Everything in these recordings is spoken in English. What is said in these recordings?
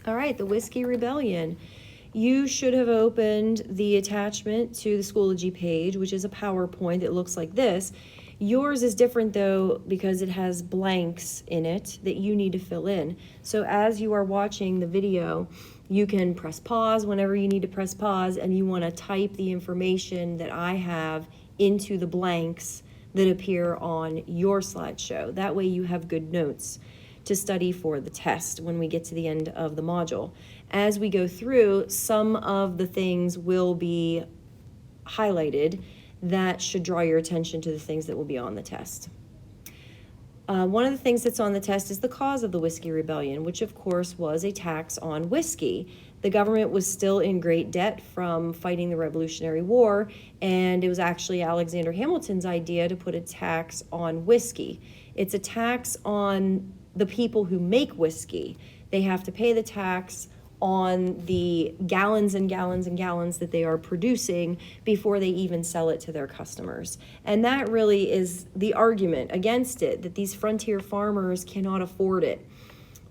All right, the Whiskey Rebellion. You should have opened the attachment to the Schoology page, which is a PowerPoint that looks like this. Yours is different though because it has blanks in it that you need to fill in. So as you are watching the video, you can press pause whenever you need to press pause, and you want to type the information that I have into the blanks that appear on your slideshow. That way you have good notes to study for the test when we get to the end of the module. As we go through, some of the things will be highlighted that should draw your attention to the things that will be on the test. One of the things that's on the test is the cause of the Whiskey Rebellion, which of course was a tax on whiskey. The government was still in great debt from fighting the Revolutionary War, and it was actually Alexander Hamilton's idea to put a tax on whiskey. It's a tax on the people who make whiskey. They have to pay the tax on the gallons and gallons and gallons that they are producing before they even sell it to their customers. And that really is the argument against it, that these frontier farmers cannot afford it.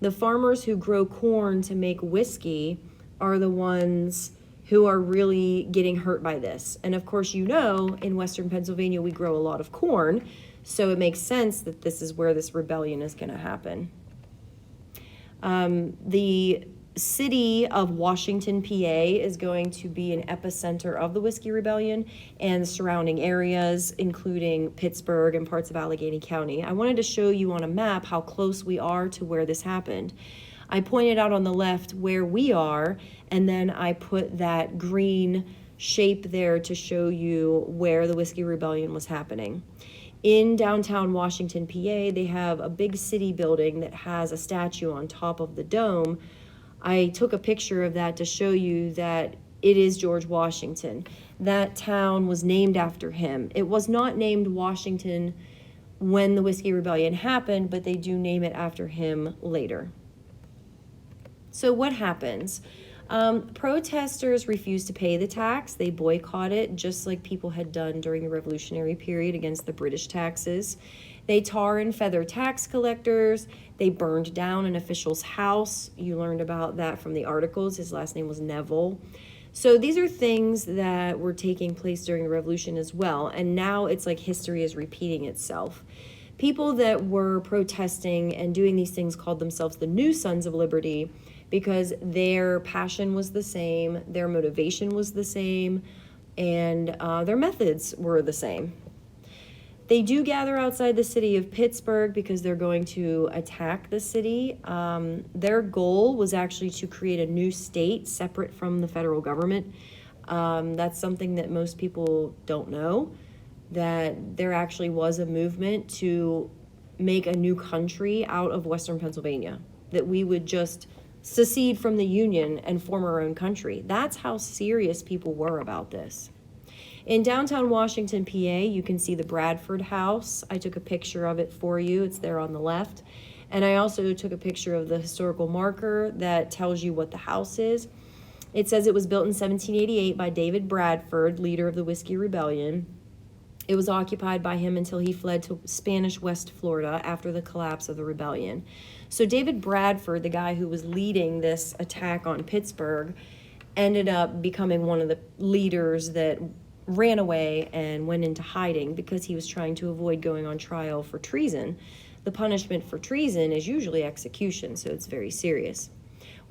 The farmers who grow corn to make whiskey are the ones who are really getting hurt by this. And of course, you know, in Western Pennsylvania, we grow a lot of corn, so it makes sense that this is where this rebellion is going to happen. The city of Washington, PA is going to be an epicenter of the Whiskey Rebellion and the surrounding areas, including Pittsburgh and parts of Allegheny County. I wanted to show you on a map how close we are to where this happened. I pointed out on the left where we are, and then I put that green shape there to show you where the Whiskey Rebellion was happening. In downtown Washington, PA, they have a big city building that has a statue on top of the dome. I took a picture of that to show you that it is George Washington. That town was named after him. It was not named Washington when the Whiskey Rebellion happened, but they do name it after him later. So what happens? Protesters refused to pay the tax. They boycott it, just like people had done during the Revolutionary period against the British taxes. They tar and feather tax collectors. They burned down an official's house. You learned about that from the articles. His last name was Neville. So these are things that were taking place during the Revolution as well. And now it's like history is repeating itself. People that were protesting and doing these things called themselves the New Sons of Liberty because their passion was the same, their motivation was the same, and their methods were the same. They do gather outside the city of Pittsburgh because they're going to attack the city. Their goal was actually to create a new state separate from the federal government. That's something that most people don't know, that there actually was a movement to make a new country out of Western Pennsylvania, that we would just secede from the Union and form our own country. That's how serious people were about this. In downtown Washington, PA, you can see the Bradford House. I took a picture of it for you. It's there on the left. And I also took a picture of the historical marker that tells you what the house is. It says it was built in 1788 by David Bradford, leader of the Whiskey Rebellion. It was occupied by him until he fled to Spanish West Florida after the collapse of the rebellion. So David Bradford, the guy who was leading this attack on Pittsburgh, ended up becoming one of the leaders that ran away and went into hiding because he was trying to avoid going on trial for treason. The punishment for treason is usually execution, so it's very serious.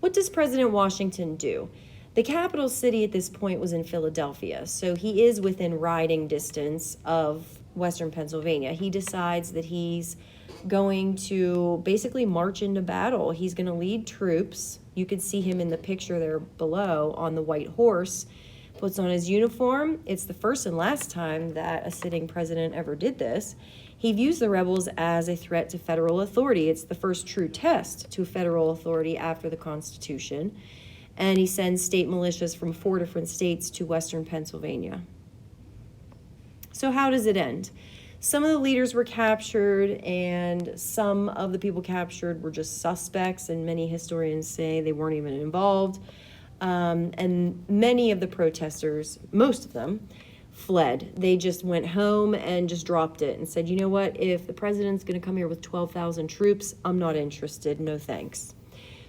What does President Washington do? The capital city at this point was in Philadelphia, so he is within riding distance of Western Pennsylvania. He decides that he's going to basically march into battle. He's going to lead troops. You could see him in the picture there below on the white horse. Puts on his uniform. It's the first and last time that a sitting president ever did this. He views the rebels as a threat to federal authority. It's the first true test to federal authority after the Constitution. And he sends state militias from 4 different states to Western Pennsylvania. So how does it end? Some of the leaders were captured, and some of the people captured were just suspects, and many historians say they weren't even involved. And many of the protesters, most of them, fled. They just went home and just dropped it and said, you know what, if the president's going to come here with 12,000 troops, I'm not interested, no thanks.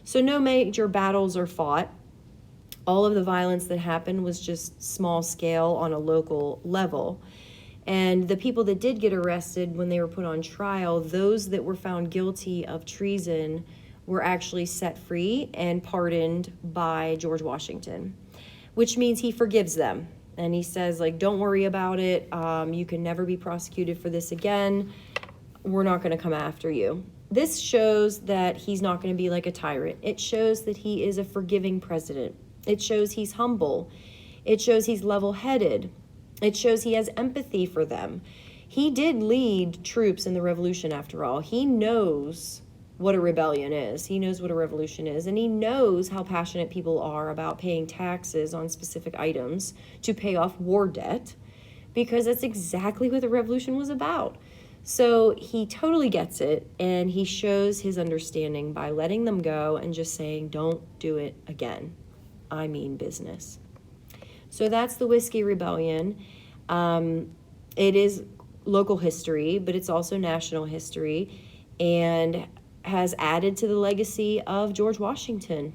So no major battles are fought. All of the violence that happened was just small scale on a local level. And the people that did get arrested when they were put on trial, those that were found guilty of treason were actually set free and pardoned by George Washington, which means he forgives them. And he says, like, don't worry about it. You can never be prosecuted for this again. We're not going to come after you. This shows that he's not going to be like a tyrant. It shows that he is a forgiving president. It shows he's humble. It shows he's level-headed. It shows he has empathy for them. He did lead troops in the revolution, after all. He knows what a rebellion is. He knows what a revolution is. And he knows how passionate people are about paying taxes on specific items to pay off war debt, because that's exactly what the revolution was about. So he totally gets it, and he shows his understanding by letting them go and just saying, don't do it again. I mean business. So that's the Whiskey Rebellion. It is local history, but it's also national history, and has added to the legacy of George Washington.